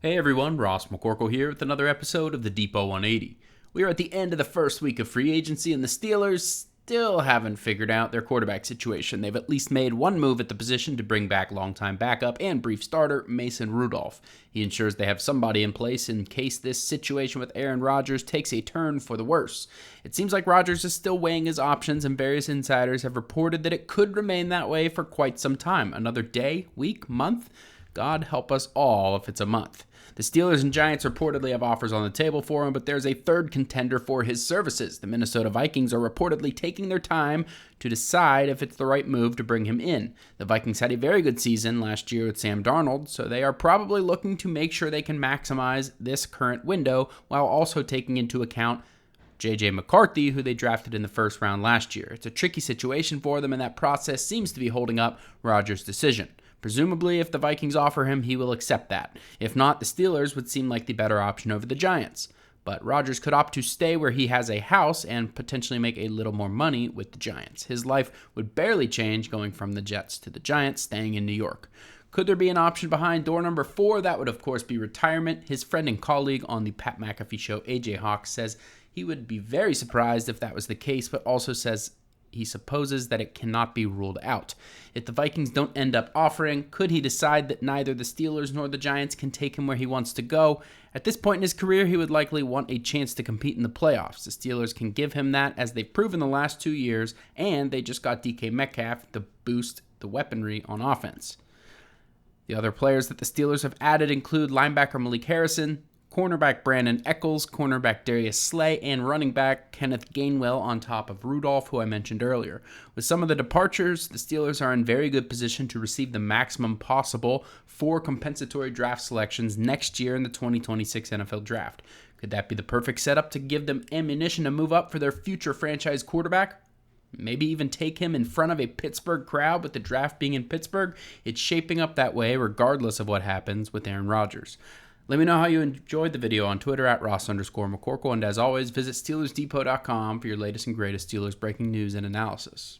Hey everyone, Ross McCorkle here with another episode of the Depot 180. We are at the end of the first week of free agency and the Steelers still haven't figured out their quarterback situation. They've at least made one move at the position to bring back longtime backup and brief starter Mason Rudolph. He ensures they have somebody in place in case this situation with Aaron Rodgers takes a turn for the worse. It seems like Rodgers is still weighing his options and various insiders have reported that it could remain that way for quite some time. Another day, week, month? God help us all if it's a month. The Steelers and Giants reportedly have offers on the table for him, but there's a third contender for his services. The Minnesota Vikings are reportedly taking their time to decide if it's the right move to bring him in. The Vikings had a very good season last year with Sam Darnold, so they are probably looking to make sure they can maximize this current window while also taking into account J.J. McCarthy, who they drafted in the first round last year. It's a tricky situation for them, and that process seems to be holding up Rodgers' decision. Presumably, if the Vikings offer him, he will accept that. If not, the Steelers would seem like the better option over the Giants. But Rodgers could opt to stay where he has a house and potentially make a little more money with the Giants. His life would barely change going from the Jets to the Giants, staying in New York. Could there be an option behind door number 4? That would, of course, be retirement. His friend and colleague on the Pat McAfee show, AJ Hawk, says he would be very surprised if that was the case, but also says he supposes that it cannot be ruled out. If the Vikings don't end up offering, could he decide that neither the Steelers nor the Giants can take him where he wants to go? At this point in his career, he would likely want a chance to compete in the playoffs. The Steelers can give him that, as they've proven the last 2 years, and they just got DK Metcalf to boost the weaponry on offense. The other players that the Steelers have added include linebacker Malik Harrison, cornerback Brandon Eccles, cornerback Darius Slay, and running back Kenneth Gainwell on top of Rudolph, who I mentioned earlier. With some of the departures, the Steelers are in very good position to receive the maximum possible for compensatory draft selections next year in the 2026 NFL Draft. Could that be the perfect setup to give them ammunition to move up for their future franchise quarterback? Maybe even take him in front of a Pittsburgh crowd with the draft being in Pittsburgh? It's shaping up that way regardless of what happens with Aaron Rodgers. Let me know how you enjoyed the video on Twitter at Ross_McCorkle, and as always, visit SteelersDepot.com for your latest and greatest Steelers breaking news and analysis.